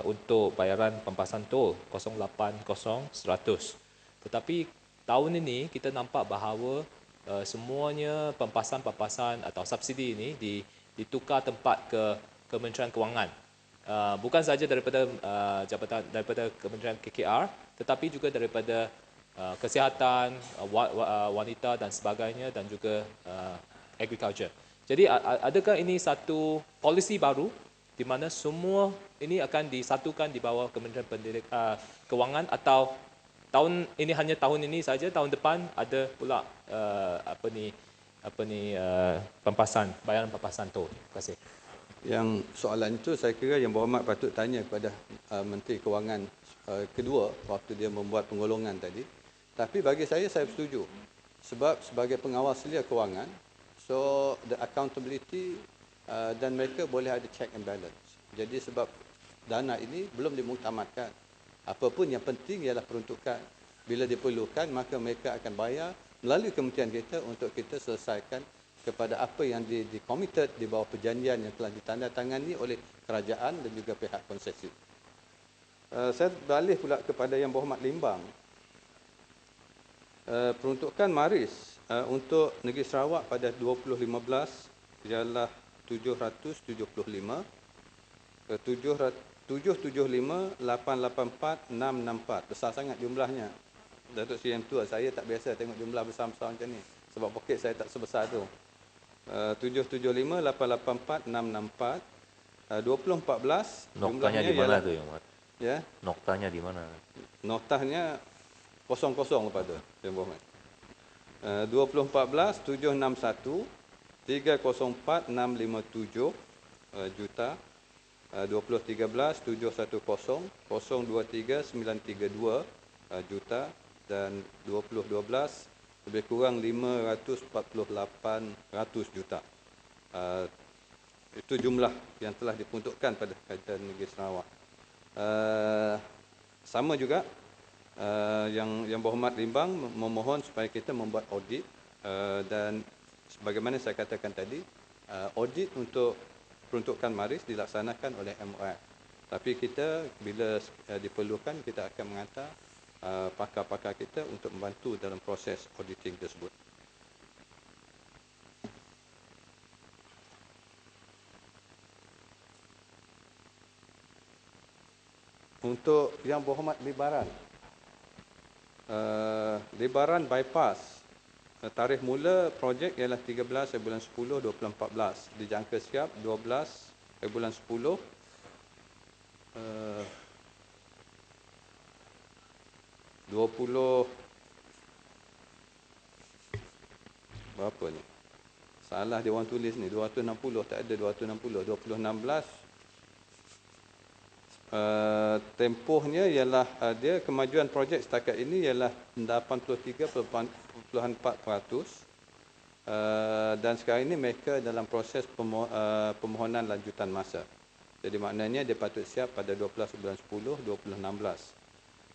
untuk bayaran pempasan tol 080-100. Tetapi tahun ini kita nampak bahawa semuanya pempasan-pempasan atau subsidi ini ditukar tempat ke Kementerian Kewangan. Bukan sahaja daripada jabatan daripada Kementerian KKR, tetapi juga daripada kesihatan, wanita dan sebagainya, dan juga agriculture. Jadi adakah ini satu polisi baru di mana semua ini akan disatukan di bawah Kementerian Kewangan, atau tahun ini hanya tahun ini saja, tahun depan ada pula pempasan, bayaran pempasan tol? Terima kasih. Yang soalan itu saya kira Yang Berhormat patut tanya kepada Menteri Kewangan kedua waktu dia membuat penggolongan tadi. Tapi bagi saya setuju. Sebab sebagai pengawal selia kewangan, so the accountability dan mereka boleh ada check and balance. Jadi sebab dana ini belum dimuktamadkan. Apapun yang penting ialah peruntukan. Bila diperlukan, maka mereka akan bayar melalui kementerian kita untuk kita selesaikan kepada apa yang di-committed di bawah perjanjian yang telah ditandatangani oleh kerajaan dan juga pihak konsesi. Saya beralih pula kepada Yang Berhormat Limbang. Peruntukan Maris untuk Negeri Sarawak pada 2015 ialah 775, 775, 884, 664. Besar sangat jumlahnya. Datuk Seri M. Tua, saya tak biasa tengok jumlah besar-besar macam ni. Sebab poket saya tak sebesar tu. 775, 884, 664. 2014 Noktanya di mana tu, Yang Berhormat? Ya. Noktanya di mana? Noktahnya kosong-kosong lepas tu, Yang Berhormat. 2014 761 304 657 juta. 2013 710 023 932 juta, dan 2012 lebih kurang 548 juta. Itu jumlah yang telah diperuntukkan pada Kerajaan Negeri Sarawak. Sama juga Yang Berhormat Limbang memohon supaya kita membuat audit, dan sebagaimana saya katakan tadi, audit untuk peruntukan Maris dilaksanakan oleh MOF. Tapi kita bila diperlukan, kita akan menghantar pakar-pakar kita untuk membantu dalam proses auditing tersebut. Untuk Yang Berhormat Libaran, Libaran bypass, tarikh mula projek ialah 13 bulan 10 2014, dijangka siap 12 bulan 10 20 berapa ni? Salah dia orang tulis ni, 260, tak ada 260, 2016. Tempohnya ialah dia kemajuan projek setakat ini ialah 83.4%, dan sekarang ini mereka dalam proses permohonan lanjutan masa. Jadi maknanya dia patut siap pada 12 bulan 10 2016.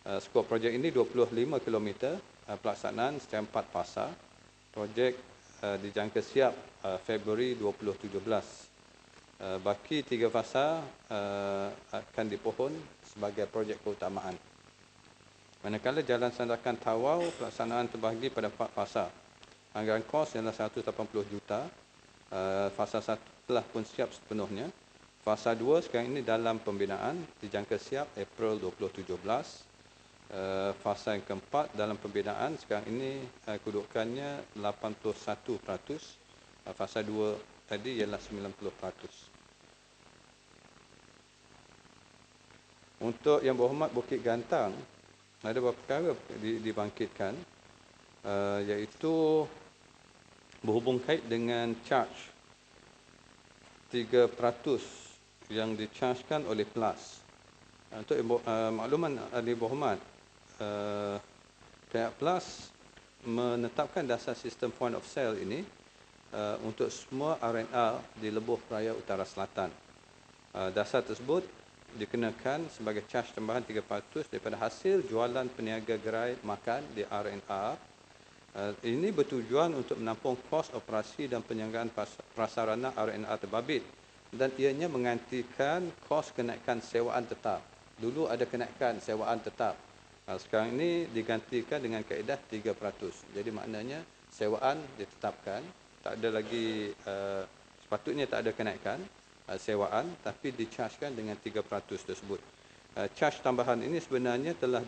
Skop projek ini 25 km, pelaksanaan secara 4 fasa. Projek dijangka siap Februari 2017. Baki 3 fasa akan dipohon sebagai projek keutamaan. Manakala Jalan Sandakan Tawau, pelaksanaan terbahagi pada 4 fasa. Anggaran kos ialah 180 juta. Fasa 1 telah pun siap sepenuhnya. Fasa 2 sekarang ini dalam pembinaan, dijangka siap April 2017. Fasa yang keempat dalam pembinaan, sekarang ini kedudukannya 81%. Fasa 2 tadi ialah 90%. Untuk Yang Berhormat Bukit Gantang, ada beberapa perkara dibangkitkan, iaitu berhubung kait dengan charge 3% yang dichargekan oleh PLAS. Untuk makluman Ahli Berhormat, pihak PLAS menetapkan dasar sistem point of sale ini untuk semua R&R di Lebuh Raya Utara Selatan. Dasar tersebut dikenakan sebagai charge tambahan 3% daripada hasil jualan peniaga gerai makan di R&R. Ini bertujuan untuk menampung kos operasi dan penyelenggaraan prasarana R&R terbabit dan ianya menggantikan kos kenaikan sewaan tetap. Dulu ada kenaikan sewaan tetap. Sekarang ini digantikan dengan kaedah 3%. Jadi maknanya sewaan ditetapkan, tak ada lagi sepatutnya tak ada kenaikan sewaan, tapi dichargekan dengan 3% tersebut. Charge tambahan ini sebenarnya telah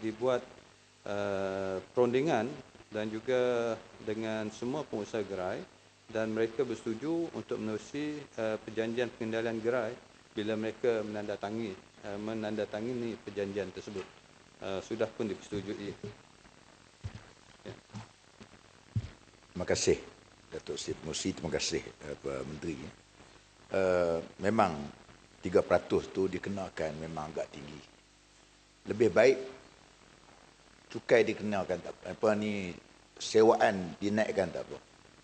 dibuat perundingan dan juga dengan semua pengusaha gerai, dan mereka bersetuju untuk menerusi perjanjian pengendalian gerai bila mereka menandatangani perjanjian tersebut. Sudah pun dipersetujui. Ya. Terima kasih Datuk Seri Pengerusi, terima kasih Pak Menteri. Memang 3% tu dikenakan memang agak tinggi. Lebih baik cukai dikenakan tak apa ni, sewaan dinaikkan tak apa.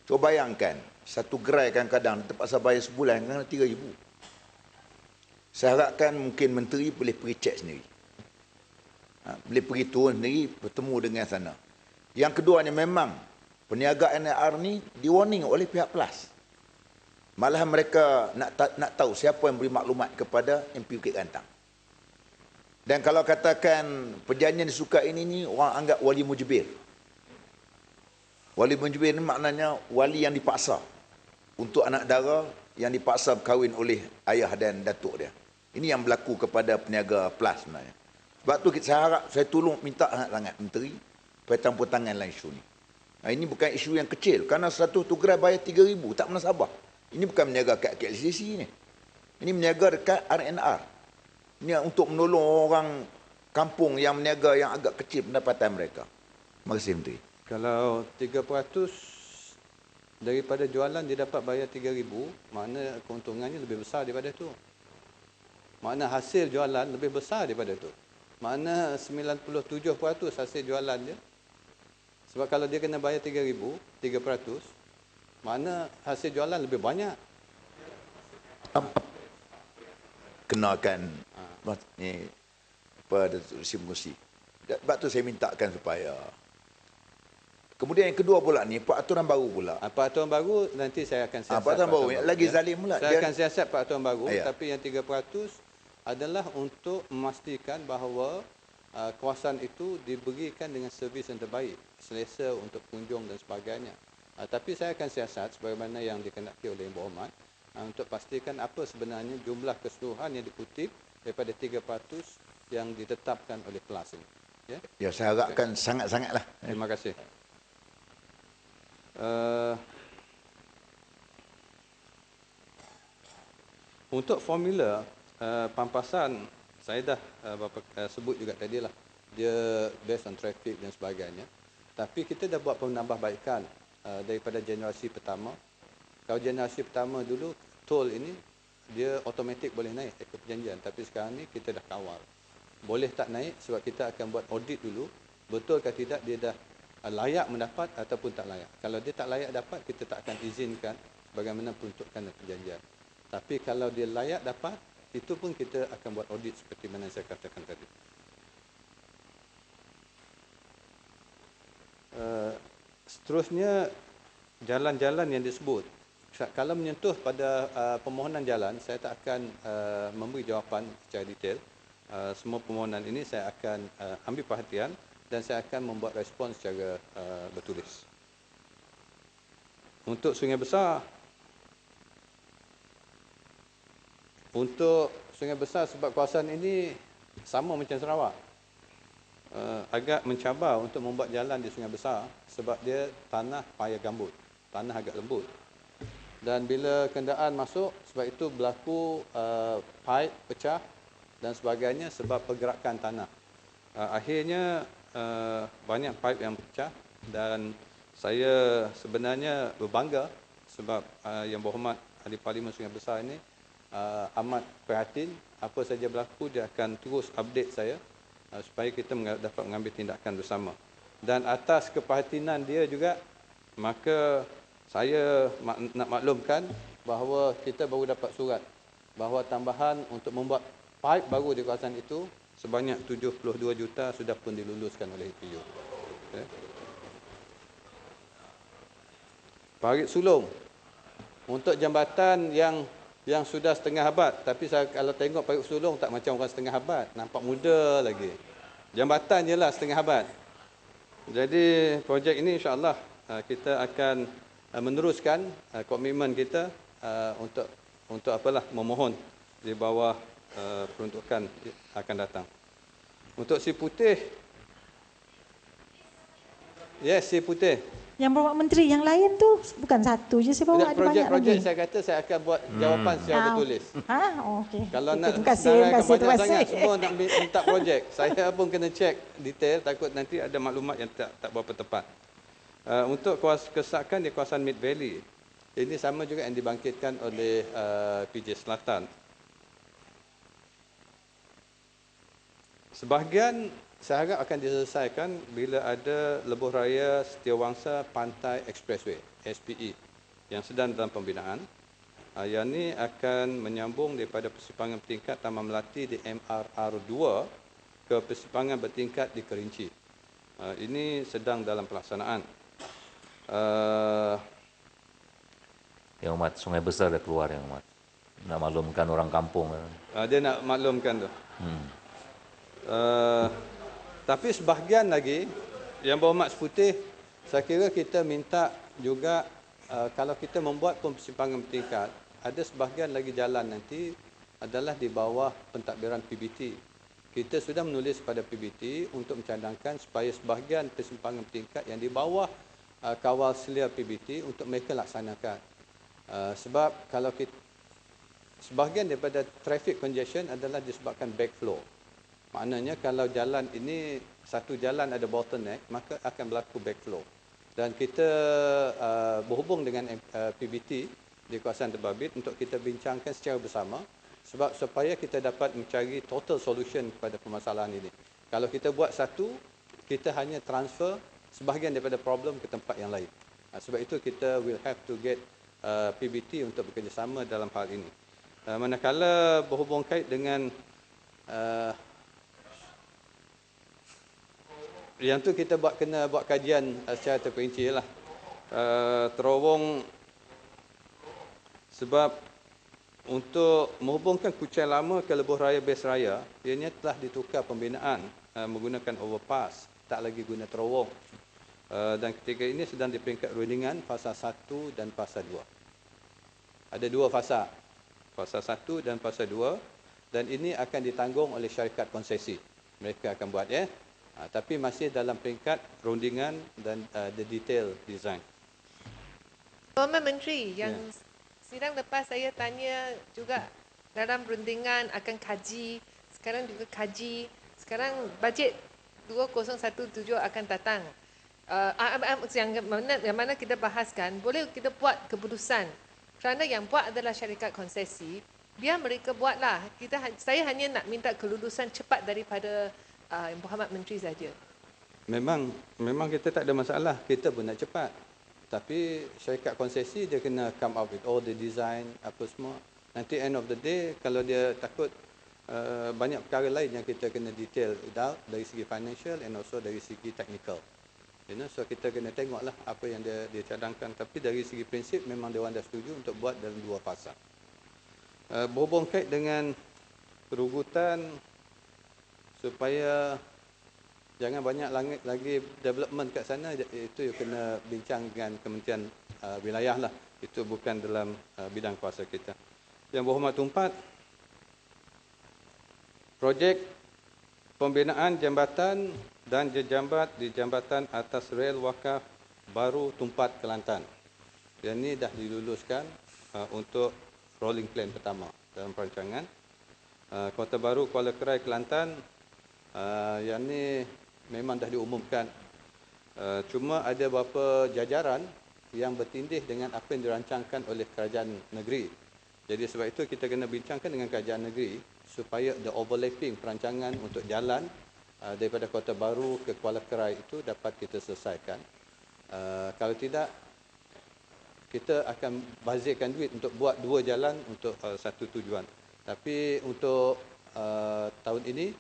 Cuba bayangkan, satu gerai kadang-kadang terpaksa bayar sebulan kena 3,000. Saya harapkan mungkin menteri boleh pergi cek sendiri. Boleh pergi turun sendiri, bertemu dengan sana. Yang keduanya, memang peniaga NIR ni di-warning oleh pihak PLAS. Malah mereka nak tahu siapa yang beri maklumat kepada MP Bukit Gantang. Dan kalau katakan perjanjian disuka ini orang anggap wali mujibir. Wali mujibir ni maknanya wali yang dipaksa untuk anak dara yang dipaksa berkahwin oleh ayah dan datuk dia. Ini yang berlaku kepada peniaga PLAS sebenarnya. Sebab tu saya harap, saya tolong minta sangat menteri supaya campur tangan dalam isu ni. Ini bukan isu yang kecil, kerana satu tu gerai bayar 3,000 tak menasabah. Ini bukan meniaga kat KLCC ni. Ini meniaga dekat RNR. Ini untuk menolong orang kampung yang meniaga yang agak kecil pendapatan mereka. Terima kasih Menteri. Kalau 3% daripada jualan dia dapat bayar 3,000, makna keuntungannya lebih besar daripada tu. Makna hasil jualan lebih besar daripada tu. Makna 97% hasil jualan dia. Sebab kalau dia kena bayar 3,000, 3%, makna hasil jualan lebih banyak. Kenakan ni apa Datuk Seri Pengerusi. Sebab tu saya mintakan supaya. Kemudian yang kedua pula ni, peraturan baru pula. Peraturan baru nanti saya akan siasat. Peraturan baru lagi zalim pula. Saya akan siasat peraturan baru, ya. Tapi yang 3% adalah untuk memastikan bahawa kawasan itu diberikan dengan servis yang terbaik, selesa untuk pengunjung dan sebagainya. Tapi saya akan siasat sebagaimana yang dikehendaki oleh Yang Berhormat untuk pastikan apa sebenarnya jumlah keseluruhan yang dikutip daripada 3% yang ditetapkan oleh PLAS ini. Ya, saya harapkan sangat-sangatlah. Terima kasih. Untuk formula pampasan, saya dah sebut juga tadi lah, dia based on traffic dan sebagainya. Tapi kita dah buat penambahbaikan daripada generasi pertama. Kalau generasi pertama dulu, tol ini dia automatik boleh naik ikut perjanjian. Tapi sekarang ni kita dah kawal. Boleh tak naik sebab kita akan buat audit dulu. Betul ke tidak dia dah layak mendapat ataupun tak layak. Kalau dia tak layak dapat, kita tak akan izinkan bagaimana peruntukan dan perjanjian. Tapi kalau dia layak dapat, itu pun kita akan buat audit seperti mana saya katakan tadi. Seterusnya, jalan-jalan yang disebut. Kalau menyentuh pada permohonan jalan, saya tak akan memberi jawapan secara detail. Semua permohonan ini saya akan ambil perhatian dan saya akan membuat respons secara bertulis. Untuk Sungai Besar, sebab kawasan ini sama macam Sarawak, agak mencabar untuk membuat jalan di Sungai Besar sebab dia tanah payah gambut, tanah agak lembut. Dan bila kenderaan masuk, sebab itu berlaku pipe pecah dan sebagainya sebab pergerakan tanah. Akhirnya banyak pipe yang pecah dan saya sebenarnya berbangga sebab Yang Berhormat Ahli Parlimen Sungai Besar ini amat prihatin. Apa saja berlaku, dia akan terus update saya supaya kita dapat mengambil tindakan bersama. Dan atas keprihatinan dia juga, maka saya nak maklumkan bahawa kita baru dapat surat bahawa tambahan untuk membuat pipe baru di kawasan itu sebanyak 72 juta sudah pun diluluskan oleh HPU. Okay. Parit Sulong, untuk jambatan yang yang sudah setengah abad. Tapi saya kalau tengok Payung Sulong tak macam orang setengah abad. Nampak muda lagi. Jambatan je lah setengah abad. Jadi projek ini insya-Allah kita akan meneruskan komitmen kita untuk apalah memohon di bawah peruntukan akan datang. Untuk si putih, yes, si putih. Yang bawa menteri yang lain tu bukan satu je saya bawa, ada banyak lagi. Projek saya kata saya akan buat jawapan secara bertulis. Okey. Kalau nak terima kasih, banyak sangat, semua nak minta projek. Saya pun kena cek detail, takut nanti ada maklumat yang tak berapa tepat. Untuk kesakan di kawasan Mid Valley, ini sama juga yang dibangkitkan oleh PJ Selatan. Sebahagian saya harap akan diselesaikan bila ada lebuh raya Setiawangsa Pantai Expressway, SPE, yang sedang dalam pembinaan. Yang ini akan menyambung daripada persimpangan bertingkat Taman Melati di MRR2 ke persimpangan bertingkat di Kerinci. Ini sedang dalam pelaksanaan. Yang Amat, Sungai Besar dah keluar Yang Amat. Nak maklumkan orang kampung. Dia nak maklumkan tu. Tapi sebahagian lagi yang berhormat seputih, saya kira kita minta juga kalau kita membuat persimpangan bertingkat, ada sebahagian lagi jalan nanti adalah di bawah pentadbiran PBT. Kita sudah menulis pada PBT untuk mencadangkan supaya sebahagian persimpangan bertingkat yang di bawah kawal selia PBT untuk mereka laksanakan. Sebab kalau kita, sebahagian daripada traffic congestion adalah disebabkan backflow. Maknanya kalau jalan ini, satu jalan ada bottleneck, maka akan berlaku backflow. Dan kita berhubung dengan PBT di kawasan Terbabit untuk kita bincangkan secara bersama sebab supaya kita dapat mencari total solution kepada permasalahan ini. Kalau kita buat satu, kita hanya transfer sebahagian daripada problem ke tempat yang lain. Sebab itu kita will have to get PBT untuk bekerjasama dalam hal ini. Manakala berhubung kait dengan yang tu kita kena buat kajian secara terperinci lah. Terowong sebab untuk menghubungkan Kuching Lama ke Lebuh Raya Base Raya, ianya telah ditukar pembinaan menggunakan overpass, tak lagi guna terowong. Dan ketika ini sedang di peringkat rundingan fasa 1 dan fasa 2. Ada dua fasa. Fasa 1 dan fasa 2 dan ini akan ditanggung oleh syarikat konsesi. Mereka akan buat tapi masih dalam peringkat rundingan dan the detail design. Pak Menteri, yang sidang lepas saya tanya juga dalam rundingan akan kaji, sekarang juga kaji, sekarang bajet 2017 akan datang. Yang mana kita bahaskan, boleh kita buat keputusan kerana yang buat adalah syarikat konsesi, biar mereka buatlah. Saya hanya nak minta kelulusan cepat daripada Muhammad Menteri saja. Memang kita tak ada masalah, kita pun nak cepat. Tapi syarikat konsesi dia kena come up with all the design apa semua. Nanti end of the day kalau dia takut banyak perkara lain yang kita kena detail dari segi financial and also dari segi technical. So kita kena tengoklah apa yang dia cadangkan. Tapi dari segi prinsip memang dia orang dah setuju untuk buat dalam dua fasa. Berhubung kait dengan perugutan supaya jangan banyak lagi development kat sana, itu kena bincang dengan Kementerian Wilayah lah. Itu bukan dalam bidang kuasa kita. Yang berhormat Tumpat, projek pembinaan jambatan dan jejambat di Jambatan Atas Rel Wakaf Baru Tumpat Kelantan. Yang ini dah diluluskan untuk rolling plan pertama dalam perancangan. Kota Baru Kuala Kerai Kelantan, yang ni memang dah diumumkan. Cuma ada beberapa jajaran yang bertindih dengan apa yang dirancangkan oleh kerajaan negeri. Jadi sebab itu kita kena bincangkan dengan kerajaan negeri supaya the overlapping perancangan untuk jalan daripada Kota Baru ke Kuala Kerai itu dapat kita selesaikan. Kalau tidak, kita akan bazirkan duit untuk buat dua jalan untuk satu tujuan. Tapi untuk tahun ini,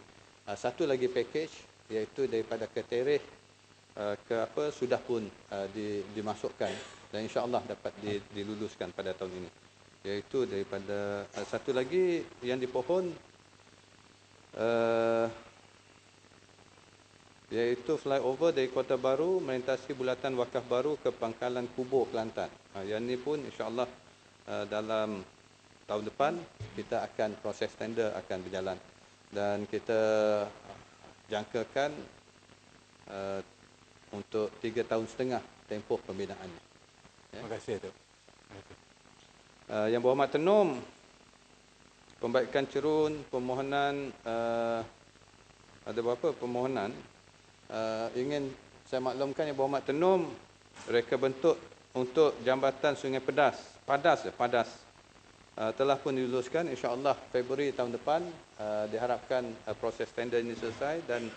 satu lagi package iaitu daripada Ketereh ke sudah pun dimasukkan dan insya-Allah dapat diluluskan pada tahun ini. iaitu daripada satu lagi yang dipohon iaitu flyover dari Kota Baru melintasi bulatan Wakaf Baru ke Pangkalan Kubur Kelantan. Yang ini pun insya-Allah dalam tahun depan kita akan proses tender akan berjalan dan kita jangkakan untuk 3 tahun setengah tempoh pembinaannya. Terima kasih, Datuk. Yang Berhormat Tenom, pembaikan cerun, permohonan ada beberapa permohonan ingin saya maklumkan Yang Berhormat Tenom, reka bentuk untuk jambatan Sungai Padas telah pun diluluskan, insya-Allah Februari tahun depan diharapkan proses tender ini selesai dan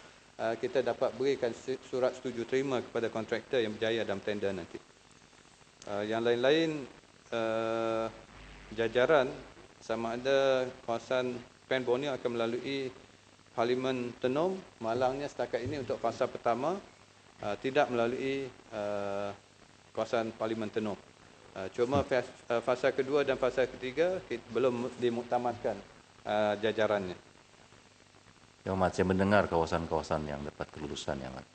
kita dapat berikan surat setuju terima kepada kontraktor yang berjaya dalam tender nanti. Yang lain-lain jajaran sama ada kawasan Pen Borneo akan melalui Parlimen Tenom. Malangnya setakat ini untuk fasa pertama tidak melalui kawasan Parlimen Tenom. Cuma fasa kedua dan fasa ketiga belum dimuktamadkan jajarannya. Yang Amat, saya mendengar kawasan-kawasan yang dapat kelulusan Yang Amat.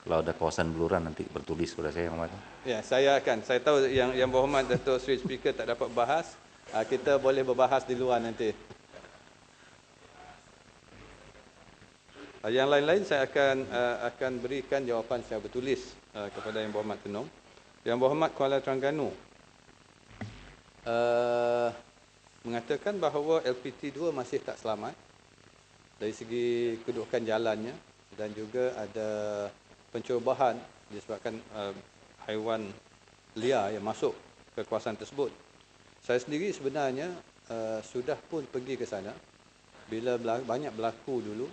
Kalau ada kawasan beluran nanti bertulis kepada saya Yang Amat. Ya, saya tahu yang Berhormat Datuk Seri Speaker tak dapat bahas, kita boleh berbahas di luar nanti. Yang lain-lain saya akan berikan jawapan secara bertulis kepada Yang Berhormat Tenom. Yang Berhormat Kuala Terengganu mengatakan bahawa LPT2 masih tak selamat dari segi kedudukan jalannya dan juga ada pencerobohan disebabkan haiwan liar yang masuk ke kawasan tersebut. Saya sendiri sebenarnya sudah pun pergi ke sana bila banyak berlaku dulu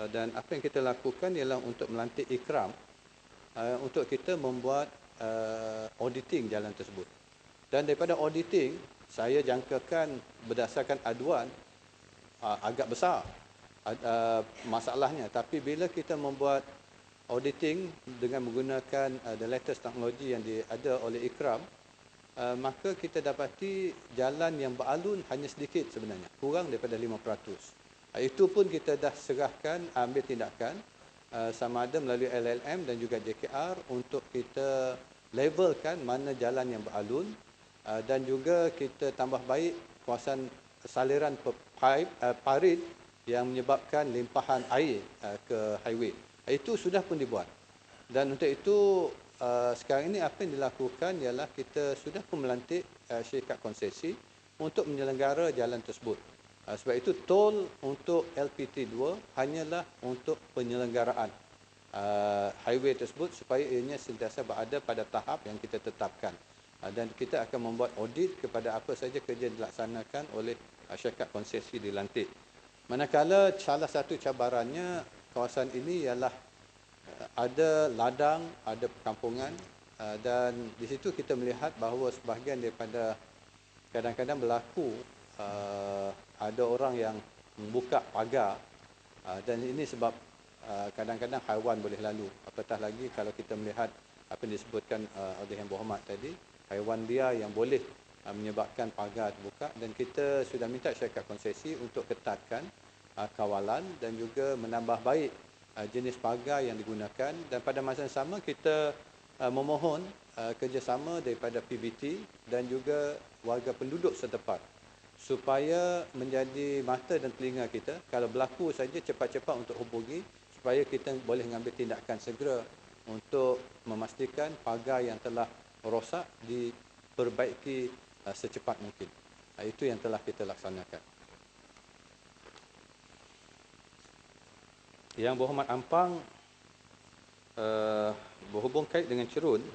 dan apa yang kita lakukan ialah untuk melantik ikram untuk kita membuat auditing jalan tersebut. Dan daripada auditing, saya jangkakan berdasarkan aduan agak besar masalahnya. Tapi bila kita membuat auditing dengan menggunakan the latest teknologi yang ada oleh Ikram, maka kita dapati jalan yang beralun hanya sedikit sebenarnya, kurang daripada 5%. Itu pun kita dah serahkan, ambil tindakan sama ada melalui LLM dan juga JKR untuk kita levelkan mana jalan yang beralun dan juga kita tambah baik kawasan saliran parit yang menyebabkan limpahan air ke highway. Itu sudah pun dibuat. Dan untuk itu sekarang ini apa yang dilakukan ialah kita sudah pun melantik syarikat konsesi untuk menyelenggara jalan tersebut. Sebab itu tol untuk LPT2 hanyalah untuk penyelenggaraan highway tersebut supaya ianya sentiasa berada pada tahap yang kita tetapkan. Dan kita akan membuat audit kepada apa saja kerja yang dilaksanakan oleh syarikat konsesi dilantik. Manakala salah satu cabarannya kawasan ini ialah ada ladang, ada perkampungan dan di situ kita melihat bahawa sebahagian daripada kadang-kadang berlaku ada orang yang membuka pagar dan ini sebab kadang-kadang haiwan boleh lalu. Apatah lagi kalau kita melihat apa yang disebutkan oleh Yang Berhormat tadi, haiwan liar yang boleh menyebabkan pagar terbuka dan kita sudah minta syarikat konsesi untuk ketatkan kawalan dan juga menambah baik jenis pagar yang digunakan dan pada masa yang sama kita memohon kerjasama daripada PBT dan juga warga penduduk setempat supaya menjadi mata dan telinga kita kalau berlaku saja cepat-cepat untuk hubungi supaya kita boleh mengambil tindakan segera untuk memastikan pagar yang telah rosak diperbaiki secepat mungkin. Itu yang telah kita laksanakan. Yang Berhormat Ampang berhubung kait dengan cerun,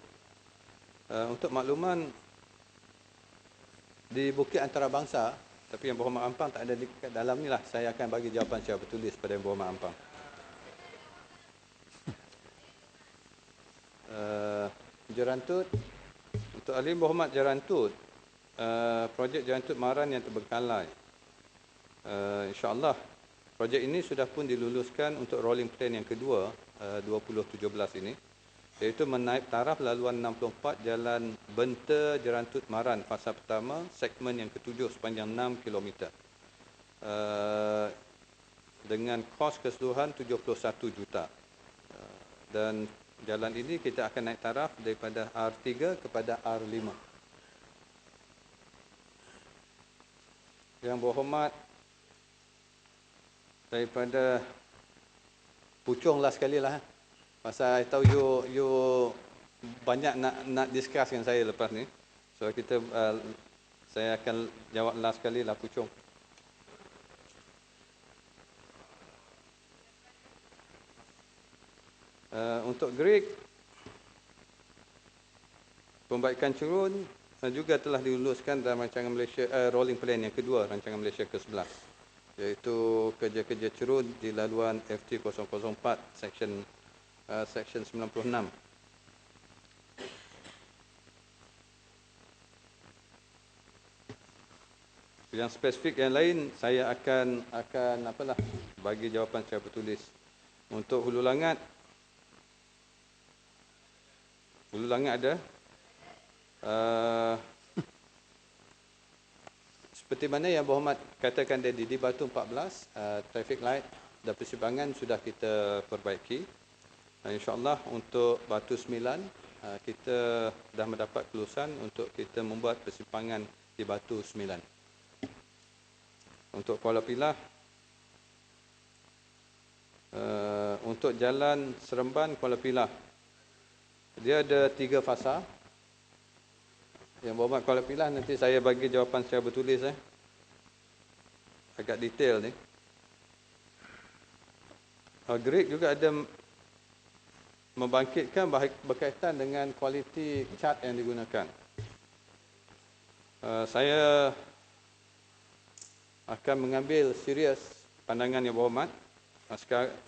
untuk makluman di Bukit Antarabangsa, tapi Yang Berhormat Ampang tak ada di dalam ni lah, saya akan bagi jawapan secara bertulis pada Yang Berhormat Ampang. Jerantut, untuk Ahli Berhormat Jerantut, projek Jerantut Maran yang terbengkalai, insya-Allah projek ini sudah pun diluluskan untuk rolling plan yang kedua 2017 ini iaitu menaik taraf laluan 64 Jalan Benta Jerantut Maran fasa pertama segmen yang ketujuh sepanjang 6 km dengan kos keseluruhan 71 juta. Dan jalan ini kita akan naik taraf daripada R3 kepada R5. Yang berhormat, daripada Puchong lah sekali lah. Pasal I tahu you banyak nak discuss dengan saya lepas ni. So saya akan jawab last sekali lah Puchong. Untuk Greek, pembaikan curun juga telah diluluskan dalam rancangan Malaysia rolling plan yang kedua, rancangan Malaysia ke-11, iaitu kerja-kerja curun di laluan FT 004 section 96. Yang spesifik yang lain saya akan bagi jawapan secara bertulis. Untuk Hulu Langat ada seperti mana yang berhormat katakan tadi, di Batu 14 traffic light dan persimpangan sudah kita perbaiki. InsyaAllah untuk Batu 9 kita dah mendapat kelulusan untuk kita membuat persimpangan di Batu 9. Untuk Kuala Pilah, untuk jalan Seremban Kuala Pilah, dia ada 3 fasa. Yang berhormat Kuala Pilah, nanti saya bagi jawapan secara bertulis. Agak detail ni. Greek juga ada membangkitkan berkaitan dengan kualiti cat yang digunakan. Saya akan mengambil serius pandangan yang berhormat.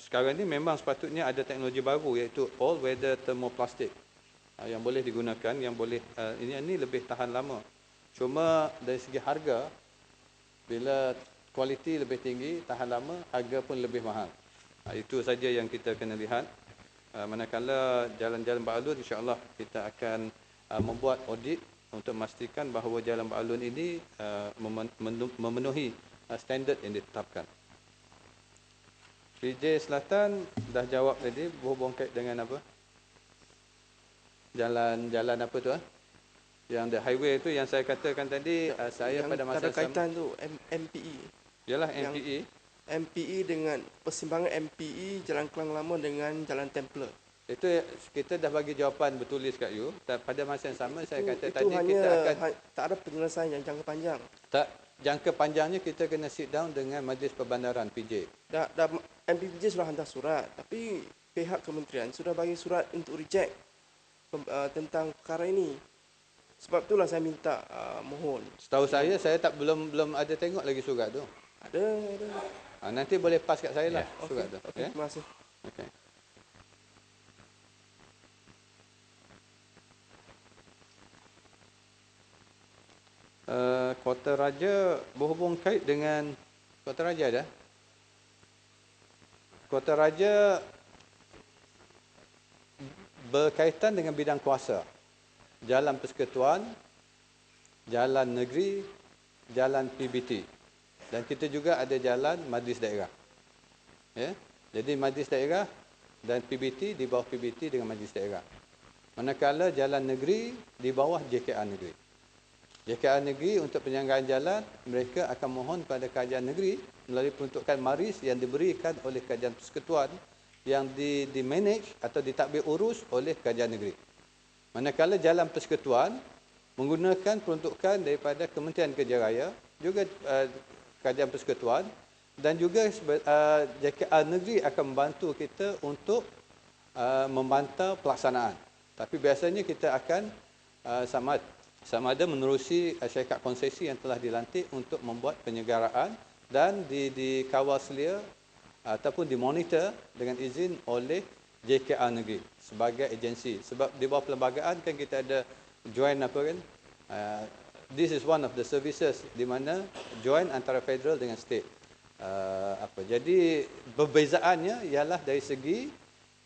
Sekarang ini memang sepatutnya ada teknologi baru, iaitu all weather thermoplastic yang boleh digunakan, yang boleh ini lebih tahan lama. Cuma dari segi harga, bila kualiti lebih tinggi, tahan lama, harga pun lebih mahal. Itu saja yang kita kena lihat. Manakala jalan-jalan beralun, insya-Allah kita akan membuat audit untuk memastikan bahawa jalan beralun ini memenuhi standard yang ditetapkan. PJ Selatan dah jawab tadi, berhubung kait dengan apa? Jalan apa tu? Yang the highway tu yang saya katakan tadi, saya yang pada masa ada kaitan tu MPE. Yalah MPE. MPE dengan persimpangan MPE Jalan Kelang Lama dengan Jalan Templar. Itu kita dah bagi jawapan bertulis kat you. Pada masa yang sama saya kata itu tadi hanya, kita akan tak ada penyelesaian yang jangka panjang. tak jangka panjangnya kita kena sit down dengan Majlis Perbandaran PJ. Dah MPPJ sudah hantar surat, tapi pihak kementerian sudah bagi surat untuk reject tentang perkara ini. Sebab itulah saya minta mohon. Setahu saya belum ada tengok lagi surat tu. Ada. Nanti boleh pass kat saya lah surat tu. Okey, terima kasih. Okey. Kota Raja berhubung kait dengan Kota Raja dah. Kota Raja berkaitan dengan bidang kuasa. Jalan Persekutuan, Jalan Negeri, Jalan PBT. Dan kita juga ada jalan Majlis Daerah. Ya? Jadi Majlis Daerah dan PBT di bawah PBT dengan Majlis Daerah. Manakala Jalan Negeri di bawah JKR Negeri. JKR Negeri untuk penyelenggaraan jalan, mereka akan mohon pada Kerajaan Negeri melalui peruntukan maris yang diberikan oleh Kerajaan Persekutuan yang di-manage atau ditadbir urus oleh Kerajaan Negeri. Manakala Jalan Persekutuan menggunakan peruntukan daripada Kementerian Kerja Raya, juga Kerajaan Persekutuan, dan juga JKR Negeri akan membantu kita untuk memantau pelaksanaan. Tapi biasanya kita akan sama ada menerusi syarikat konsesi yang telah dilantik untuk membuat penyelenggaraan dan dikawal selia ataupun dimonitor dengan izin oleh JKR Negeri sebagai agensi. Sebab di bawah perlembagaan kan kita ada joint apa kan? This is one of the services di mana joint antara federal dengan state. Jadi perbezaannya ialah dari segi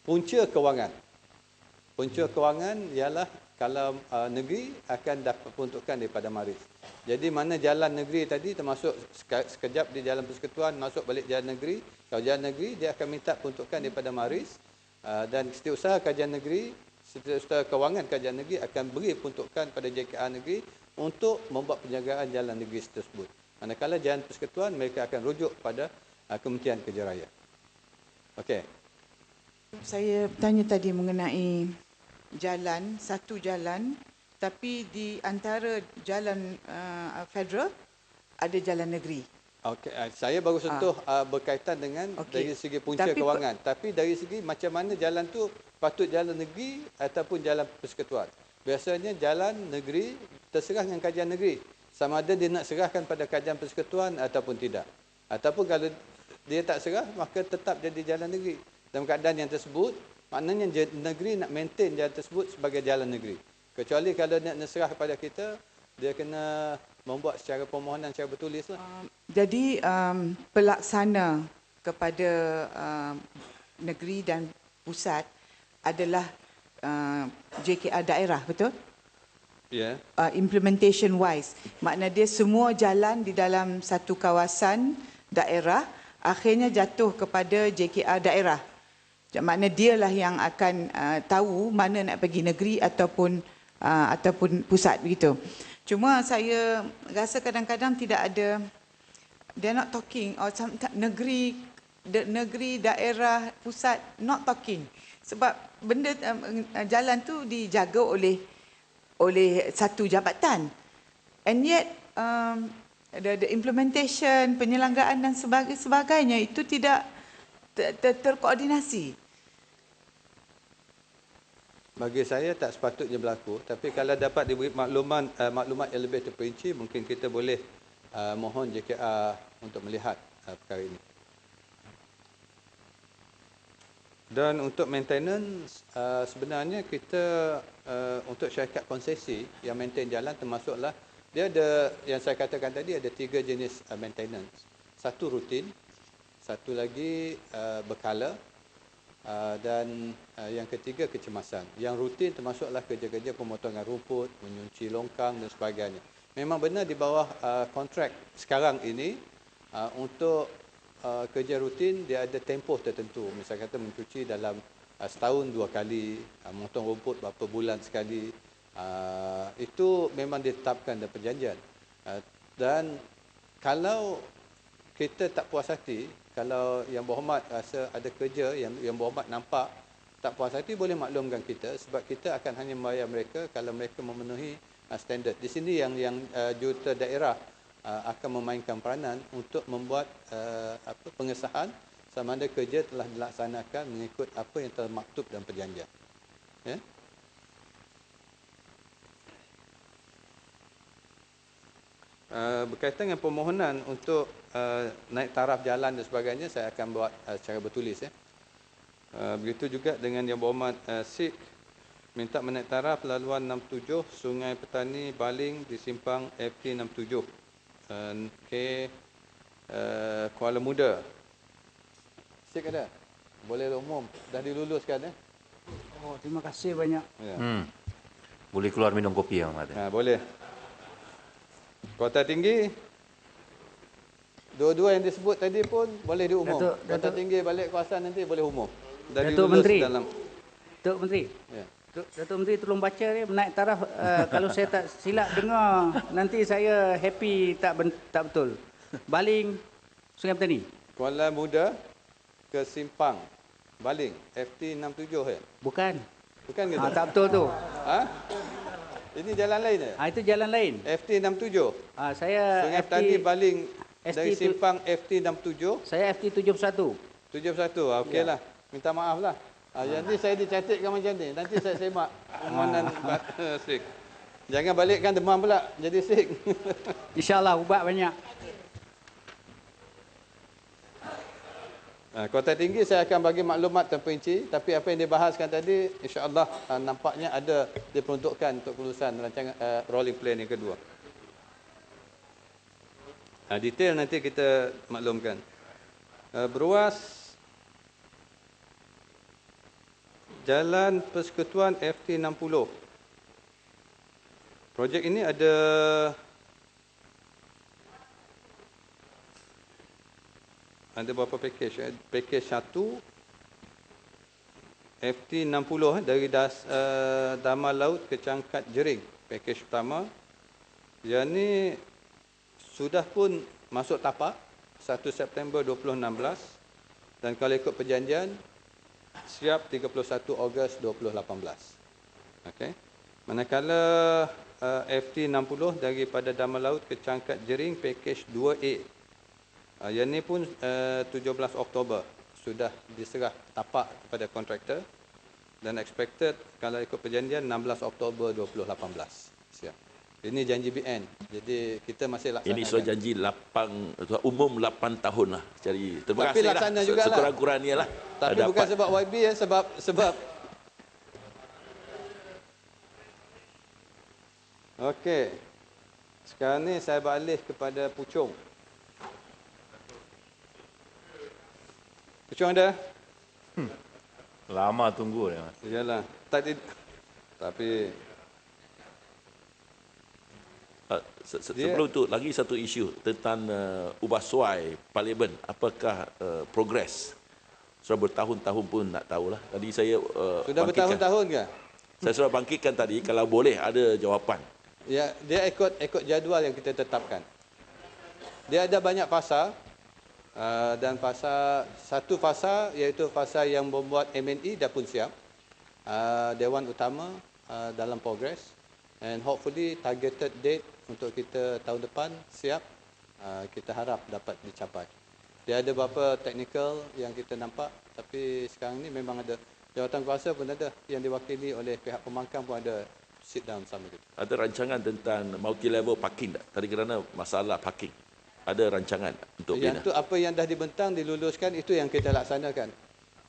punca kewangan. Punca kewangan ialah kalau negeri akan dapat peruntukan daripada Maris. Jadi mana jalan negeri tadi termasuk sekejap di jalan persekutuan masuk balik jalan negeri. Kalau jalan negeri dia akan minta peruntukan daripada Maris dan Setiausaha Kajian Negeri, Setiausaha Kewangan Kajian Negeri akan beri peruntukan pada JKR negeri untuk membuat penjagaan jalan negeri tersebut. Manakala jalan persekutuan mereka akan rujuk pada Kementerian Kerja Raya. Okey. Saya tanya tadi mengenai jalan, satu jalan, tapi di antara jalan federal ada jalan negeri. Okey, saya baru sentuh berkaitan dengan dari segi punca kewangan. Tapi dari segi macam mana jalan tu patut jalan negeri ataupun jalan persekutuan. Biasanya jalan negeri terserah dengan kajian negeri. Sama ada dia nak serahkan pada kajian persekutuan ataupun tidak. Ataupun kalau dia tak serah, maka tetap jadi jalan negeri. Dalam keadaan yang tersebut, maknanya negeri nak maintain jalan tersebut sebagai jalan negeri. Kecuali kalau nak serah kepada kita, dia kena membuat secara permohonan secara bertulis lah. Jadi pelaksana kepada negeri dan pusat adalah JKR daerah, betul? Ya. Implementation wise, makna dia semua jalan di dalam satu kawasan daerah akhirnya jatuh kepada JKR daerah. Makna dialah yang akan tahu mana nak pergi negeri ataupun pusat begitu. Cuma saya rasa kadang-kadang tidak ada, they're not talking, or negeri, daerah, pusat not talking. Sebab benda jalan tu dijaga oleh satu jabatan. And yet the implementation, penyelenggaraan dan sebagainya itu tidak terkoordinasi. Bagi saya tak sepatutnya berlaku, tapi kalau dapat diberi maklumat yang lebih terperinci, mungkin kita boleh mohon JKR untuk melihat perkara ini. Dan untuk maintenance, sebenarnya kita untuk syarikat konsesi yang maintain jalan termasuklah, dia ada, yang saya katakan tadi ada 3 jenis maintenance. Satu rutin, satu lagi berkala, dan yang ketiga kecemasan. Yang rutin termasuklah kerja-kerja pemotongan rumput, menyunci longkang dan sebagainya. Memang benar di bawah kontrak sekarang ini untuk kerja rutin dia ada tempoh tertentu. Misalnya kata mencuci dalam setahun 2 kali, memotong rumput berapa bulan sekali. Itu memang ditetapkan dalam perjanjian. Dan kalau kita tak puas hati, kalau Yang Berhormat rasa ada kerja yang Berhormat nampak tak puas hati, boleh maklumkan kita, sebab kita akan hanya membayar mereka kalau mereka memenuhi standard. Di sini yang jurutera daerah akan memainkan peranan untuk membuat pengesahan sama ada kerja telah dilaksanakan mengikut apa yang telah maktub dalam perjanjian. Ya? Berkaitan dengan permohonan untuk naik taraf jalan dan sebagainya, saya akan buat secara bertulis. Begitu juga dengan Yang Berhormat SIK minta menaik taraf laluan 67 Sungai Petani Baling di simpang FT 67 ke Kuala Muda. SIK ada? Boleh umum, dah diluluskan. Oh, terima kasih banyak. Ya. Boleh keluar minum kopi yang ada. Boleh. Kota Tinggi, dua-dua yang disebut tadi pun boleh diumum. Kota Tinggi balik kawasan nanti boleh umum. Datuk Menteri. Datuk Menteri. Ya. Datuk Menteri tolong baca ni menaik taraf. Kalau saya tak silap dengar, nanti saya happy tak betul. Baling, Sungai Petani. Kuala Muda ke Simpang Baling, FT 67 Bukan. Bukan gitu? Tak betul tu. Ini jalan lain Itu jalan lain. FT 67. Saya Sungai Petani Baling dari Simpang FT 67. Saya FT 71. 71. Okeylah. Minta maaf lah. Nanti saya dicatatkan macam ni. Nanti saya semak permohonan SIK. Jangan balikkan demam pula jadi SIK. InsyaAllah ubat banyak. Kota Tinggi saya akan bagi maklumat terperinci, tapi apa yang dibahaskan tadi insya-Allah nampaknya ada diperuntukkan untuk kelulusan rancangan rolling plan yang kedua. Detail nanti kita maklumkan. Beruas Jalan Persekutuan FT60. Projek ini ada berapa pakej? Pakej 1 FT60 dari Damal Laut ke Cangkat Jering. Pakej pertama. Yang ni sudah pun masuk tapak 1 September 2016 dan kalau ikut perjanjian siap 31 Ogos 2018. Okey. Manakala FT60 daripada Damal Laut ke Cangkat Jering pakej 2A. Yang ni pun 17 Oktober sudah diserah tapak kepada kontraktor dan expected kalau ikut perjanjian 16 Oktober 2018. Siap. Ini janji BN. Jadi kita masih laksanakan. Ini sudah janji umum 8 tahun lah. Jadi terima Tapi kasih laksana lah. jugalah. Sekurang-kurangnya lah. Tapi bukan sebab YB ya, sebab okey. Sekarang ni saya beralih kepada Puchong. Puchong ada? Lama tunggu dia. Iyalah. Tapi sebelum itu lagi satu isu tentang ubah suai parlimen. Apakah progres? Sudah bertahun-tahun pun nak tahulah. Tadi saya sudah bertahun-tahun ke? Saya sudah bangkitkan tadi kalau boleh ada jawapan. Ya, dia ikut jadual yang kita tetapkan. Dia ada banyak fasa dan satu fasa iaitu fasa yang membuat MNE dah pun siap. Dewan Utama dalam progress and hopefully targeted date untuk kita tahun depan siap. Kita harap dapat dicapai. Dia ada beberapa technical yang kita nampak tapi sekarang ni memang ada jawatan kuasa pun ada yang diwakili oleh pihak pembangkang pun ada sit down sama kita. Ada rancangan tentang multi level parking tak? Tadi kerana masalah parking. Ada rancangan untuk bina. Yang tu apa yang dah dibentang diluluskan itu yang kita laksanakan.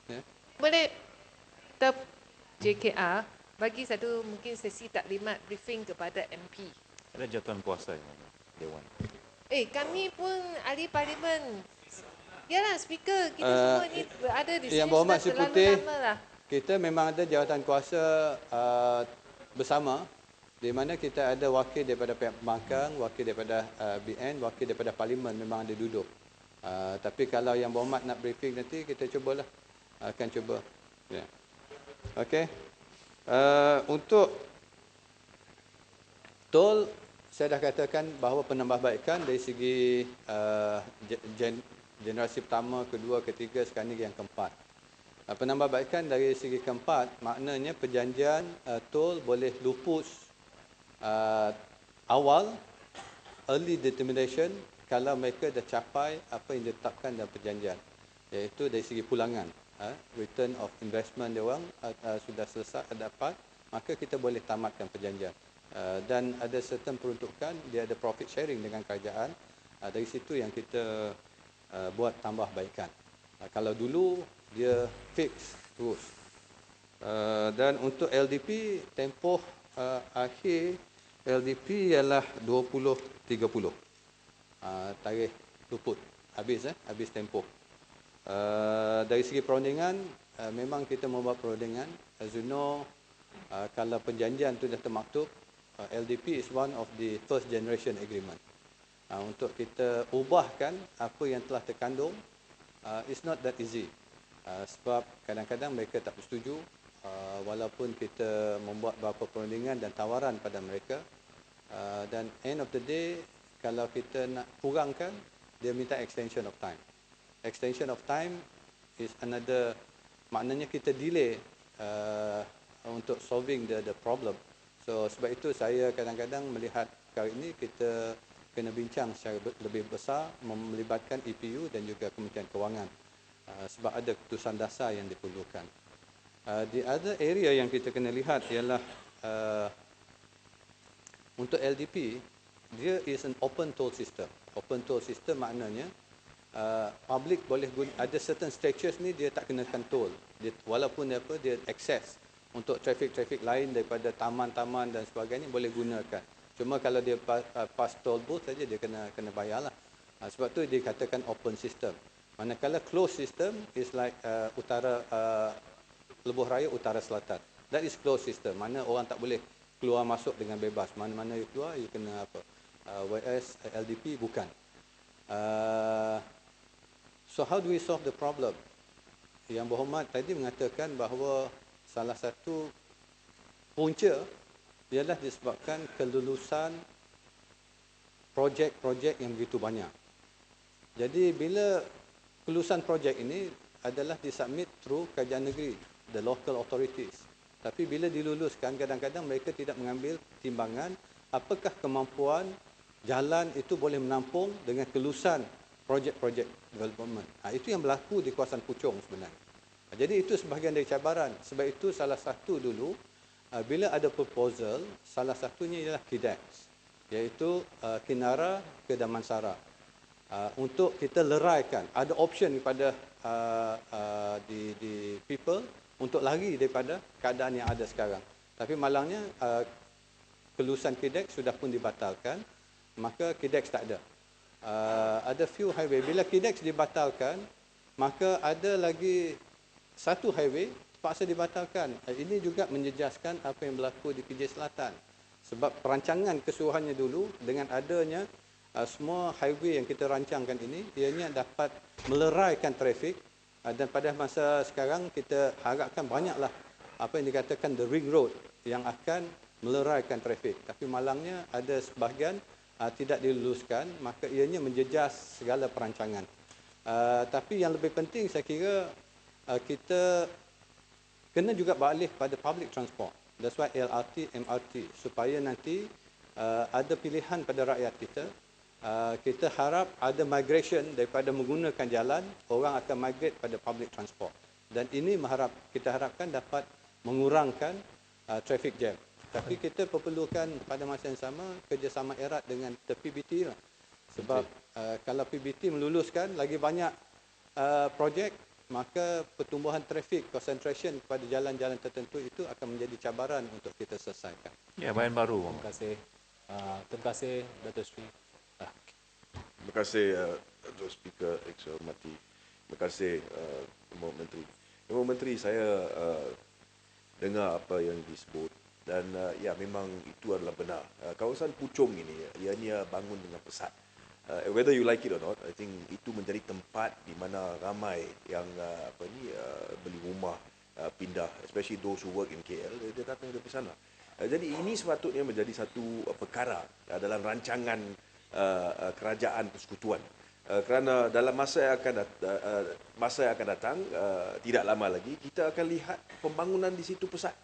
Ya. Boleh kita JKR bagi satu mungkin sesi taklimat briefing kepada MP. Ada jawatan kuasa yang Dewan. Kami pun ahli parlimen. Yalah speaker kita semua ni berada di sini Yang Berhormat sudah Si terlalu Putih, lama lah. kita memang ada jawatan kuasa bersama di mana kita ada wakil daripada pihak pembangkang, wakil daripada BN, wakil daripada parlimen memang ada duduk. Tapi kalau Yang Berhormat nak briefing nanti kita cubalah. Akan cuba. Ya. Okey. Untuk tol saya dah katakan bahawa penambahbaikan dari segi generasi pertama, kedua, ketiga, sekarang ini yang keempat. Penambahbaikan dari segi keempat, maknanya perjanjian tol boleh luput awal, early determination kalau mereka dah capai apa yang ditetapkan dalam perjanjian. Iaitu dari segi pulangan, return of investment dia orang sudah selesai dapat, maka kita boleh tamatkan perjanjian. Dan ada certain peruntukan, dia ada profit sharing dengan kerajaan. Dari situ yang kita buat tambah baikan. Kalau dulu dia fix terus. Dan untuk LDP tempoh akhir LDP ialah 2030. Tarikh luput habis tempoh. Dari segi perundingan memang kita membuat perundingan. As you know, kalau perjanjian itu dah termaktub, LDP is one of the first generation agreement. Untuk kita ubahkan apa yang telah terkandung, it's not that easy. Sebab kadang-kadang mereka tak bersetuju, walaupun kita membuat beberapa perundingan dan tawaran pada mereka. Dan end of the day, kalau kita nak kurangkan, dia minta extension of time. Extension of time is another, maknanya kita delay untuk solving the problem. So sebab itu saya kadang-kadang melihat kali ini kita kena bincang secara lebih besar melibatkan EPU dan juga Kementerian Kewangan sebab ada keputusan dasar yang diperlukan. The other area yang kita kena lihat ialah untuk LDP, dia is an open toll system. Open toll system maknanya public boleh guna, ada certain stretches ni dia tak kenakan toll. Dia, walaupun dia access untuk traffic lain daripada taman-taman dan sebagainya boleh gunakan. Cuma kalau dia pass toll booth saja dia kena bayarlah. Sebab tu dikatakan open system. Manakala closed system is like utara Lebuh Raya Utara Selatan. That is closed system. Mana orang tak boleh keluar masuk dengan bebas. Mana-mana you keluar, you kena apa? YS, LDP, bukan. So how do we solve the problem? Yang Berhormat tadi mengatakan bahawa salah satu punca ialah disebabkan kelulusan projek-projek yang begitu banyak. Jadi bila kelulusan projek ini adalah disubmit through kerajaan negeri, the local authorities. Tapi bila diluluskan, kadang-kadang mereka tidak mengambil timbangan apakah kemampuan jalan itu boleh menampung dengan kelulusan projek-projek development. Itu yang berlaku di kawasan Puchong sebenarnya. Jadi itu sebahagian dari cabaran. Sebab itu salah satu dulu, bila ada proposal, salah satunya ialah KIDEX, iaitu Kinara ke Damansara. Untuk kita leraikan, ada option kepada di people untuk lari daripada keadaan yang ada sekarang. Tapi malangnya kelulusan KIDEX sudah pun dibatalkan, maka KIDEX tak ada. Ada few highway. Bila KIDEX dibatalkan, maka ada lagi satu highway terpaksa dibatalkan. Ini juga menjejaskan apa yang berlaku di PJ Selatan. Sebab perancangan keseluruhannya dulu dengan adanya semua highway yang kita rancangkan ini, ianya dapat meleraikan trafik, dan pada masa sekarang kita harapkan banyaklah apa yang dikatakan the ring road yang akan meleraikan trafik. Tapi malangnya ada sebahagian tidak diluluskan, maka ianya menjejas segala perancangan. Tapi yang lebih penting saya kira kita kena juga beralih pada public transport. That's why LRT, MRT, supaya nanti ada pilihan pada rakyat kita. Kita harap ada migration daripada menggunakan jalan, orang akan migrate pada public transport. Dan ini kita harapkan dapat mengurangkan traffic jam. Tapi kita perlukan pada masa yang sama kerjasama erat dengan PBT lah. Sebab kalau PBT meluluskan lagi banyak projek, maka pertumbuhan trafik concentration pada jalan-jalan tertentu itu akan menjadi cabaran untuk kita selesaikan. Ya, bahan baru. Terima kasih Dato' Sri. Terima kasih Dato' Speaker, Yang Hormati. Terima kasih Yang Menteri. Yang Menteri, saya dengar apa yang disebut. Dan ya, memang itu adalah benar. Kawasan Puchong ini, ianya bangun dengan pesat. Whether you like it or not, I think itu menjadi tempat di mana ramai yang beli rumah pindah, especially those who work in KL, dia datang dari sana. Jadi ini sepatutnya menjadi satu perkara dalam rancangan kerajaan persekutuan. Kerana dalam masa yang akan datang, tidak lama lagi, kita akan lihat pembangunan di situ pesat.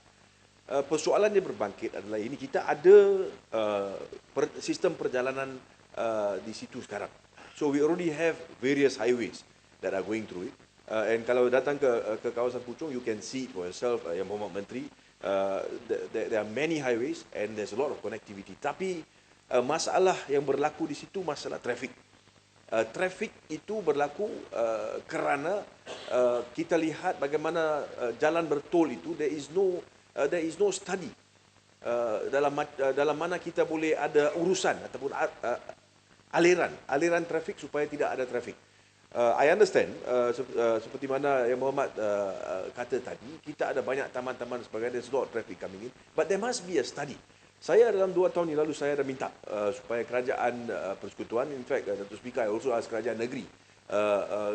Persoalan yang berbangkit adalah ini, kita ada sistem perjalanan di situ sekarang. So we already have various highways that are going through it. And kalau datang ke kawasan Puchong, you can see it for yourself, Yang Berhormat Menteri. There are many highways and there's a lot of connectivity. Tapi masalah yang berlaku di situ masalah trafik. Trafik itu berlaku kerana kita lihat bagaimana jalan bertol itu, there is no study dalam mana kita boleh ada urusan ataupun aliran trafik supaya tidak ada trafik. I understand seperti mana Yang Berhormat kata tadi, kita ada banyak taman-taman sebagainya, there's a lot of traffic coming in, but there must be a study. Saya dalam 2 tahun yang lalu saya dah minta supaya kerajaan persekutuan, in fact Dato' Speaker, I also ask kerajaan negeri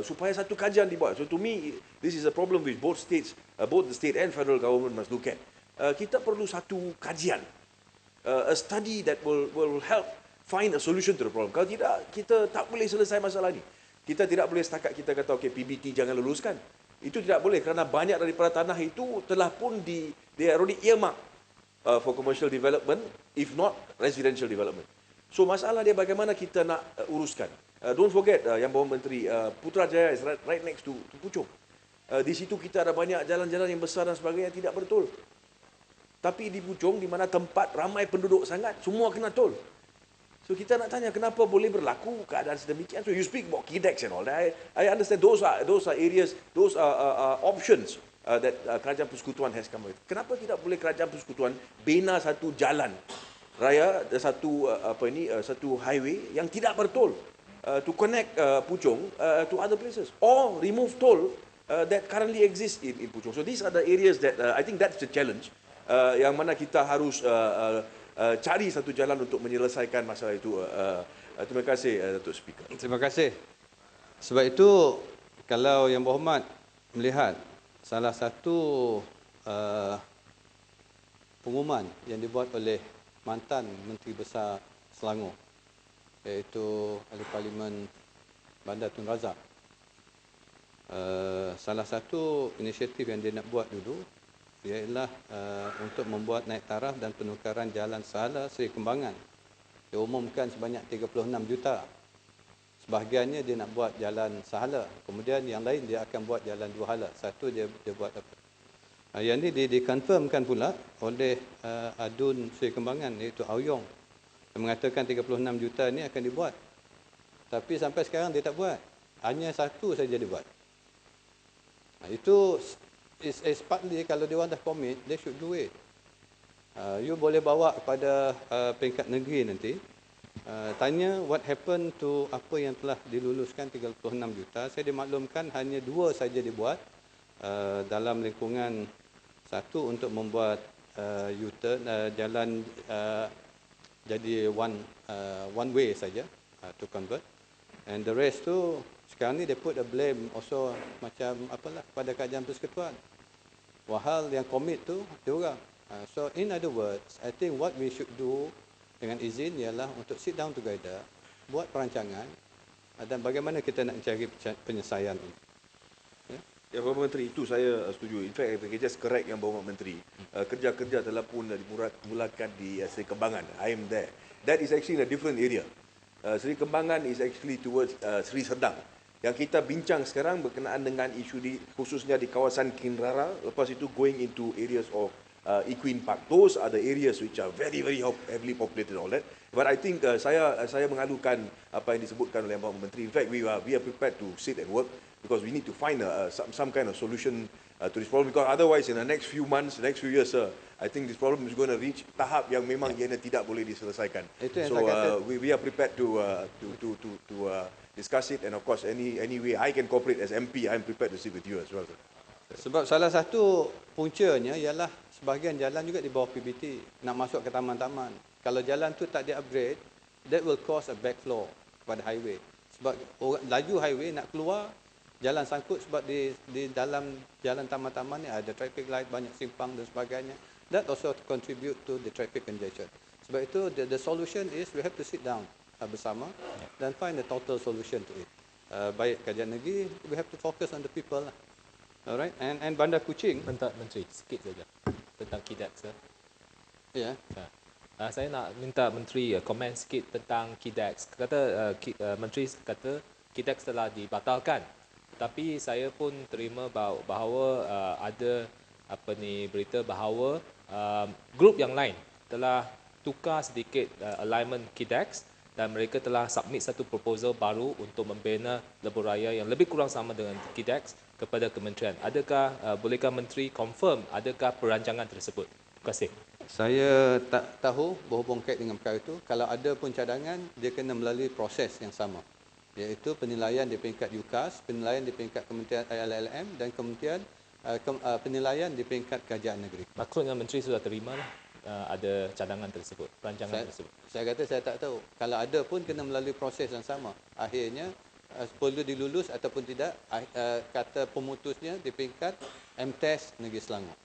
supaya satu kajian dibuat. So to me, this is a problem which both the state and federal government must look at. Kita perlu satu kajian, a study that will help find a solution to the problem. Kalau tidak, kita tak boleh selesai masalah ini. Kita tidak boleh setakat kita kata, okay, PBT jangan luluskan. Itu tidak boleh kerana banyak daripada tanah itu telah pun they already earmarked for commercial development, if not residential development. So masalah dia bagaimana kita nak uruskan. Don't forget, Yang Berhormat Menteri, Putrajaya is right next to Puchong. Di situ kita ada banyak jalan-jalan yang besar dan sebagainya tidak bertol. Tapi di Puchong, di mana tempat ramai penduduk sangat, semua kena tol. So kita nak tanya kenapa boleh berlaku keadaan sedemikian. So you speak about KIDEX and all that. I understand those are areas, those are options that Kerajaan Persekutuan has come with. Kenapa tidak boleh Kerajaan Persekutuan bina satu jalan raya, satu highway yang tidak bertol to connect Puchong to other places, or remove toll that currently exist in Puchong. So these are the areas that I think that's the challenge yang mana kita harus cari satu jalan untuk menyelesaikan masalah itu. Terima kasih Datuk Speaker. Terima kasih. Sebab itu kalau Yang Berhormat melihat salah satu pengumuman yang dibuat oleh mantan Menteri Besar Selangor, iaitu Ahli Parlimen Bandar Tun Razak. Salah satu inisiatif yang dia nak buat dulu ialah untuk membuat naik taraf dan penukaran jalan sahala Seri Kembangan. Dia umumkan sebanyak 36 juta. Sebahagiannya dia nak buat jalan sahala. Kemudian yang lain dia akan buat jalan dua hala. Satu dia buat apa? Yang ini dikonfirmkan pula oleh Adun Seri Kembangan, iaitu Aoyong. Dia mengatakan 36 juta ini akan dibuat. Tapi sampai sekarang dia tak buat. Hanya satu saja dia buat. Itu is partly kalau dia orang dah commit, they should do it. You boleh bawa kepada peringkat negeri nanti. Tanya what happened to apa yang telah diluluskan 36 juta. Saya dimaklumkan hanya 2 saja dibuat dalam lingkungan, satu untuk membuat U-turn jalan jadi one way saja to convert, and the rest tu sekarang ni they put a blame also macam apalah pada kajian persekutuan. Wahal yang commit tu dia orang. So in other words, I think what we should do dengan izin ialah untuk sit down together, buat perancangan dan bagaimana kita nak cari penyelesaian ini. Ya, Bapak Menteri, itu saya setuju. In fact, I just correct yang Bapak Menteri. Kerja-kerja telah pun dimulakan di Seri Kembangan. I am there. That is actually in a different area. Seri Kembangan is actually towards Seri Sedang. Yang kita bincang sekarang berkenaan dengan isu khususnya di kawasan Kinrara, lepas itu going into areas of Equine Park. Those are the areas which are very, very heavily populated, all that. But I think saya mengalukan apa yang disebutkan oleh Bapak Menteri. In fact, we are prepared to sit and work, because we need to find some kind of solution to this problem, because otherwise in the next few months, next few years, I think this problem is going to reach tahap yang memang ianya tidak boleh diselesaikan. So we are prepared to discuss it, and of course any way I can cooperate as MP, I am prepared to sit with you as well. Sebab salah satu puncanya ialah sebahagian jalan juga di bawah PBT nak masuk ke taman-taman. Kalau jalan tu tak di-upgrade, that will cause a backflow kepada highway. Sebab laju highway nak keluar jalan sangkut, sebab di dalam jalan taman-taman ni ada traffic light, banyak simpang dan sebagainya. That also contribute to the traffic congestion. Sebab itu the solution is we have to sit down bersama dan find a total solution to it. Baik kajian negeri, we have to focus on the people. Alright, and Bandar Kuching. Menteri, sikit saja tentang KIDEX. Ya. Saya nak minta Menteri komen sikit tentang KIDEX. Menteri kata KIDEX telah dibatalkan. Tapi saya pun terima bahawa ada berita bahawa grup yang lain telah tukar sedikit alignment KIDEX dan mereka telah submit satu proposal baru untuk membina lebuh raya yang lebih kurang sama dengan KIDEX kepada kementerian. Bolehkah Menteri confirm adakah perancangan tersebut? Terima kasih. Saya tak tahu berhubung kait dengan perkara itu. Kalau ada pun cadangan, dia kena melalui proses yang sama, iaitu penilaian di peringkat UKAS, penilaian di peringkat Kementerian ILLM dan kemudian penilaian di peringkat kajian negeri. Maksudnya Menteri sudah terima lah ada cadangan tersebut, perancangan tersebut. Saya kata saya tak tahu. Kalau ada pun kena melalui proses yang sama. Akhirnya perlu dilulus ataupun tidak, kata pemutusnya di peringkat MTES Negeri Selangor.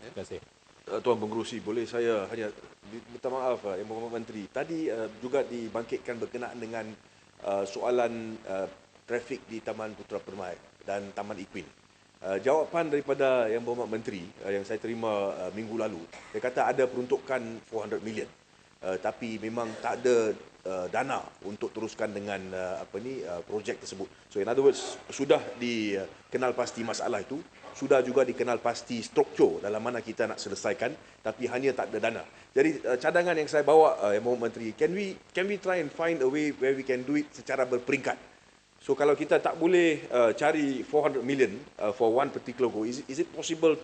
Terima kasih. Tuan Pengerusi, boleh saya hanya minta maaf Yang Berhormat Menteri. Tadi juga dibangkitkan berkenaan dengan soalan trafik di Taman Putra Permai dan Taman Equine. Jawapan daripada Yang Berhormat Menteri yang saya terima minggu lalu, dia kata ada peruntukan 400 million, tapi memang tak ada dana untuk teruskan dengan projek tersebut. So in other words, sudah dikenal pasti masalah itu, sudah juga dikenal pasti struktur dalam mana kita nak selesaikan, tapi hanya tak ada dana. Jadi cadangan yang saya bawa Yang Berhormat Menteri, can we try and find a way where we can do it secara berperingkat. So kalau kita tak boleh cari 400 million for one particular goal, is it possible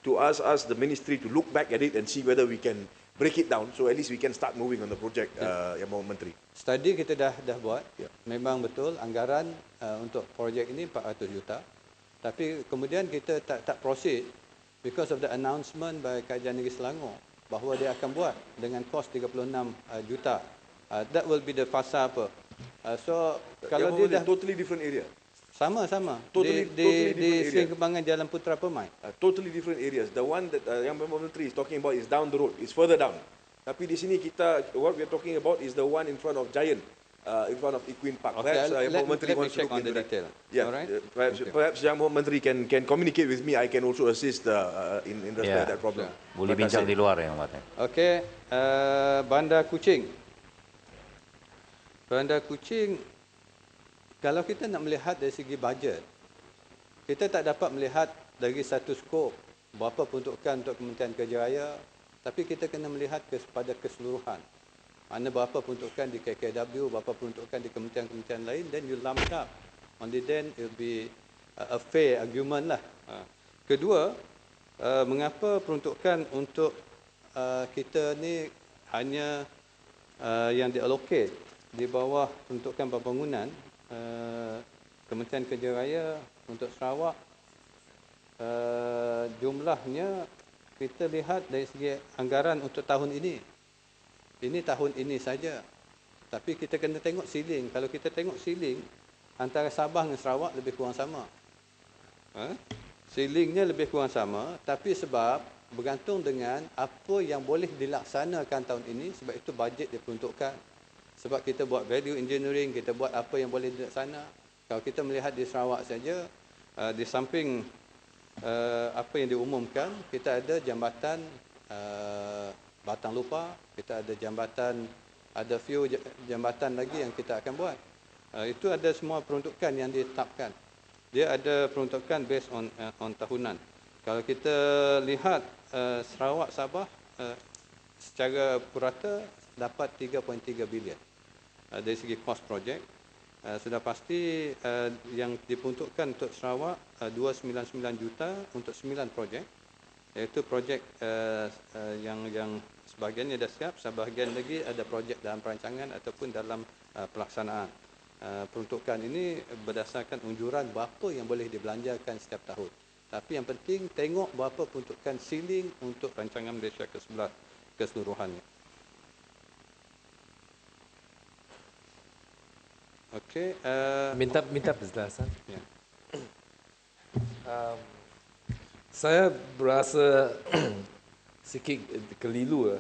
to ask us the ministry to look back at it and see whether we can break it down, so at least we can start moving on the project, Yang Berhormat Menteri. Study kita dah buat. Memang betul anggaran untuk projek ini 400 juta. Tapi kemudian kita tak proceed because of the announcement by Kajian Negeri Selangor bahawa dia akan buat dengan kos 36 juta. That will be the fasa apa. So kalau dia dah totally different area. Sama-sama. Totally Di different area. Kembangan Jalan Putra Permai. Totally different areas. The one that yang Menteri is talking about is down the road. It's further down. Tapi di sini what we are talking about is the one in front of Giant, in front of Equine Park. Okay, Perhaps let Menteri me wants to check look on the into that. detail. Yeah, Alright. perhaps Yang Menteri can communicate with me. I can also assist in respect that problem. Boleh bincang di luar Yang Muhammad. Okey, Bandar Kuching. Bandar Kuching, kalau kita nak melihat dari segi bajet, kita tak dapat melihat dari satu skop berapa peruntukan untuk Kementerian Kerja Raya, tapi kita kena melihat kepada keseluruhan. Mana berapa peruntukan di KKW, berapa peruntukan di kementerian-kementerian lain, then you lump up. Only then it will be a fair argument lah. Kedua, mengapa peruntukan untuk kita ni hanya yang diallocate di bawah peruntukan pembangunan Kementerian Kerja Raya untuk Sarawak, jumlahnya kita lihat dari segi anggaran untuk tahun ini. Ini tahun ini saja. Tapi kita kena tengok ceiling. Kalau kita tengok ceiling, antara Sabah dengan Sarawak lebih kurang sama. Ceilingnya lebih kurang sama, tapi sebab bergantung dengan apa yang boleh dilaksanakan tahun ini, sebab itu bajet diperuntukkan. Sebab kita buat value engineering, kita buat apa yang boleh dilaksana. Kalau kita melihat di Sarawak saja, di samping apa yang diumumkan, kita ada jambatan Batang Lupa, kita ada jambatan, ada few jambatan lagi yang kita akan buat. Itu ada semua peruntukan yang ditetapkan. Dia ada peruntukan based on tahunan. Kalau kita lihat Sarawak Sabah secara purata dapat 3.3 bilion dari segi cost project. Sudah pasti yang diperuntukkan untuk Sarawak 299 juta untuk 9 projek, iaitu projek yang sebahagiannya dah siap, sebahagian lagi ada projek dalam perancangan ataupun dalam pelaksanaan. Peruntukan ini berdasarkan unjuran berapa yang boleh dibelanjakan setiap tahun. Tapi yang penting tengok berapa peruntukan ceiling untuk rancangan Malaysia ke-11 keseluruhannya. Okey, minta penjelasan. Ya. Saya berasa sikit keliru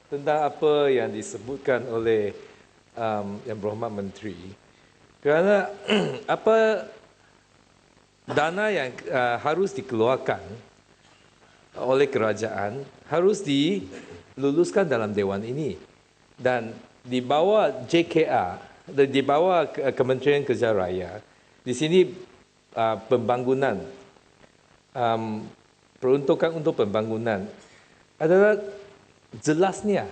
tentang apa yang disebutkan oleh Yang Berhormat Menteri, kerana apa dana yang harus dikeluarkan oleh kerajaan harus diluluskan dalam Dewan ini, dan di bawah JKR, di bawah Kementerian Kerja Raya, di sini pembangunan, peruntukan untuk pembangunan adalah jelasnya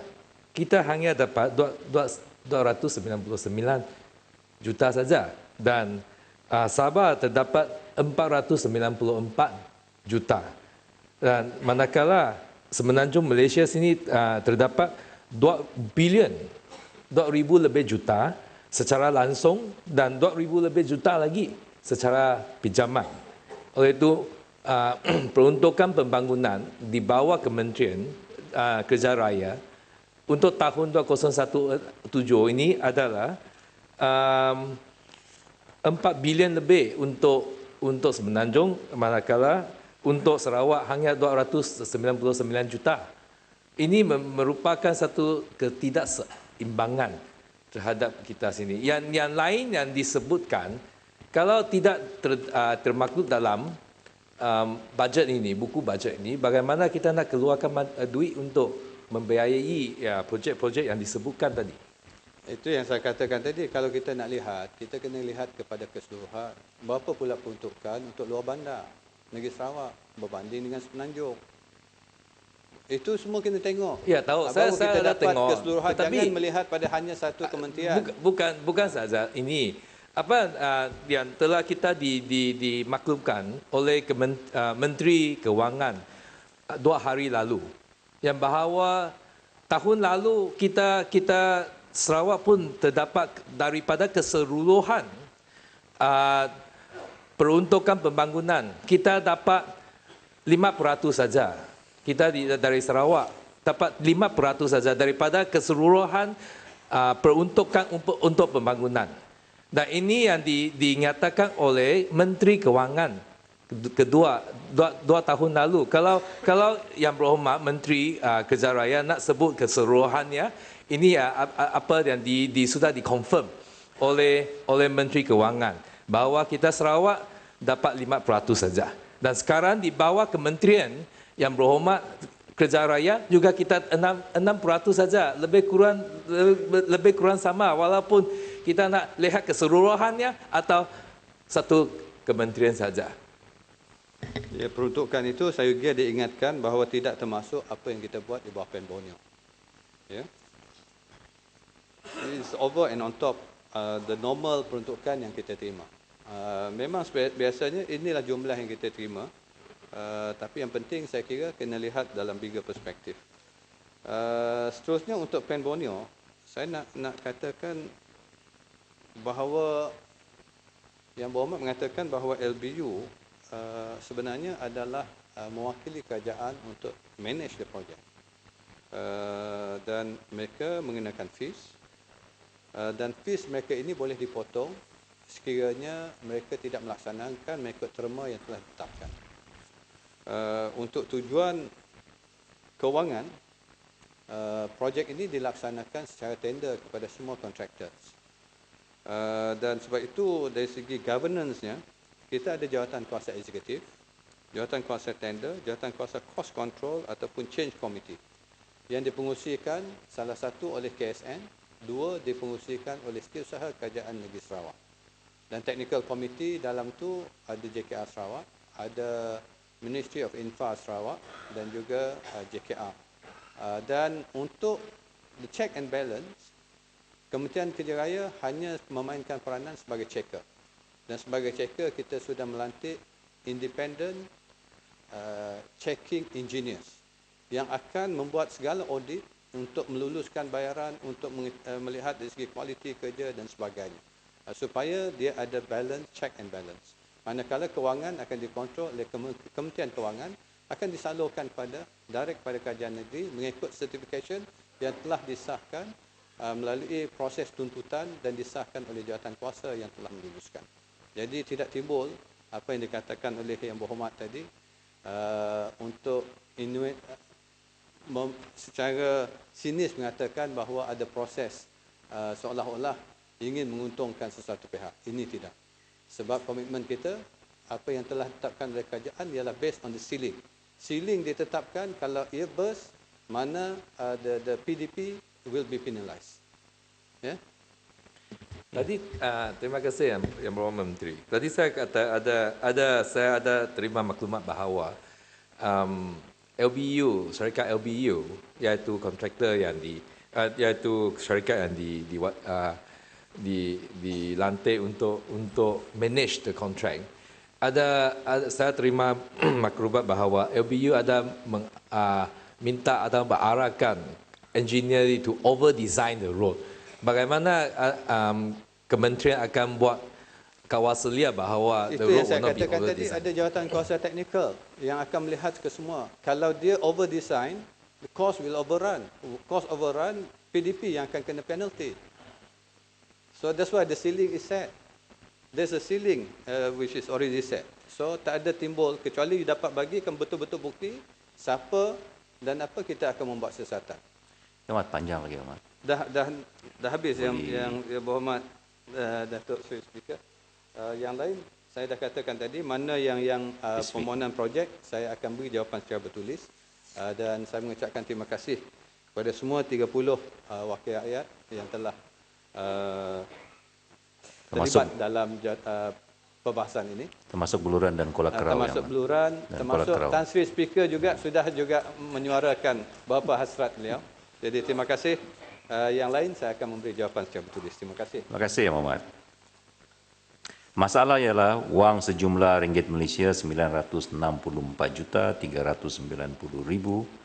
kita hanya dapat 299 juta saja, dan Sabah terdapat 494 juta, dan manakala Semenanjung Malaysia sini terdapat 2 bilion, 2,000 lebih juta secara langsung dan 2,000 lebih juta lagi secara pinjaman. Oleh itu, peruntukan pembangunan di bawah Kementerian Kerja Raya untuk tahun 2017 ini adalah 4 bilion lebih untuk Semenanjung, manakala untuk Sarawak hanya 299 juta. Ini merupakan satu ketidakseimbangan terhadap kita sini. Yang lain yang disebutkan, kalau tidak termaklum dalam bajet ini, buku bajet ini, bagaimana kita nak keluarkan duit untuk membiayai projek-projek yang disebutkan tadi? Itu yang saya katakan tadi, kalau kita nak lihat, kita kena lihat kepada keseluruhan. Berapa pula peruntukan untuk luar bandar Negeri Sarawak berbanding dengan Semenanjung. Itu semua kena tengok. Ya, tahu. Saya kita dah dapat tengok. keseluruhan, Tetapi jangan melihat pada hanya satu kementerian. Bukan saja ini. Apa yang telah kita dimaklumkan oleh Menteri Kewangan 2 hari lalu, yang bahawa tahun lalu kita Sarawak pun terdapat daripada keseluruhan peruntukan pembangunan kita dapat 5% saja. Kita dari Sarawak dapat 5% saja daripada keseluruhan peruntukan untuk pembangunan. Dan ini yang dinyatakan oleh Menteri Kewangan dua tahun lalu. Kalau Yang Berhormat Menteri Kerja Raya nak sebut keseluruhannya, ini apa yang sudah dikonfirm oleh Menteri Kewangan bahawa kita Sarawak dapat 5% saja. Dan sekarang di bawah Kementerian Yang Berhormat Kerja Raya juga kita 6% saja, lebih kurang sama, walaupun kita nak lihat keseluruhannya atau satu kementerian saja. Ya, peruntukan itu saya juga diingatkan bahawa tidak termasuk apa yang kita buat di bawah PEN Borneo. Ya. It's over and on top the normal peruntukan yang kita terima. Memang biasanya inilah jumlah yang kita terima. Tapi yang penting saya kira kena lihat dalam bigger perspektif. Seterusnya untuk PEN Borneo, saya nak katakan bahawa Yang Berhormat mengatakan bahawa LBU sebenarnya adalah mewakili kerajaan untuk manage the project. Dan mereka mengenakan fees. Dan fees mereka ini boleh dipotong sekiranya mereka tidak melaksanakan mengikut terma yang telah ditetapkan. Untuk tujuan kewangan, projek ini dilaksanakan secara tender kepada semua contractors. Dan sebab itu dari segi governance-nya, kita ada jawatan kuasa eksekutif, jawatan kuasa tender, jawatan kuasa cost control ataupun change committee yang dipengusikan salah satu oleh KSN, dua dipengusikan oleh Setiausaha Kerajaan Negeri Sarawak. Dan technical committee dalam tu ada JKR Sarawak, ada Ministry of Infra Sarawak dan juga JKR. Dan untuk the check and balance, Kementerian Kerja Raya hanya memainkan peranan sebagai checker. Dan sebagai checker, kita sudah melantik independent checking engineers yang akan membuat segala audit untuk meluluskan bayaran, untuk melihat dari segi kualiti kerja dan sebagainya. Supaya dia ada balance, check and balance. Manakala kewangan akan dikontrol oleh Kementerian Kewangan, akan disalurkan direct kepada kerajaan negeri mengikut certification yang telah disahkan melalui proses tuntutan dan disahkan oleh jawatan kuasa yang telah meluluskan. Jadi tidak timbul apa yang dikatakan oleh Yang Berhormat tadi untuk secara sinis mengatakan bahawa ada proses seolah-olah ingin menguntungkan sesuatu pihak. Ini tidak. Sebab komitmen kita, apa yang telah ditetapkan oleh kerajaan ialah based on the ceiling. Ceiling ditetapkan kalau ia burst, mana the PDP will be penalized. Ya. Tadi terima kasih Yang Berhormat Menteri. Tadi saya kata saya ada terima maklumat bahawa LBU, syarikat LBU, iaitu kontraktor yang iaitu syarikat yang dilantik untuk manage the contract. Saya terima maklumat bahawa LBU ada minta atau berarahkan engineer to over design the road. Bagaimana kementerian akan buat kawasan bahawa itu the road yang saya will not be katakan over tadi, design. ada jawatan kuasa teknikal yang akan melihat ke semua. Kalau dia over design, the cost will overrun. Cost overrun, PDP yang akan kena penalty. So that's why the ceiling is set. There's a ceiling which is already set. So tak ada timbul kecuali you dapat bagikan betul-betul bukti siapa dan apa kita akan membuat siasatan. Amat panjang lagi Amat. Dah habis yang Berhormat Datuk Seri Speaker. Yang lain saya dah katakan tadi mana yang permohonan projek saya akan beri jawapan secara bertulis dan saya mengucapkan terima kasih kepada semua 30 wakil rakyat yang telah terlibat dalam perbahasan ini. Termasuk Beluran dan Kuala Kerau. Termasuk Beluran, termasuk Tan Sri Speaker sudah menyuarakan beberapa hasrat beliau. Jadi terima kasih. Yang lain saya akan memberi jawapan secara bertulis. Terima kasih. Terima kasih Yang Berhormat. Masalah ialah wang sejumlah ringgit Malaysia 964,390,000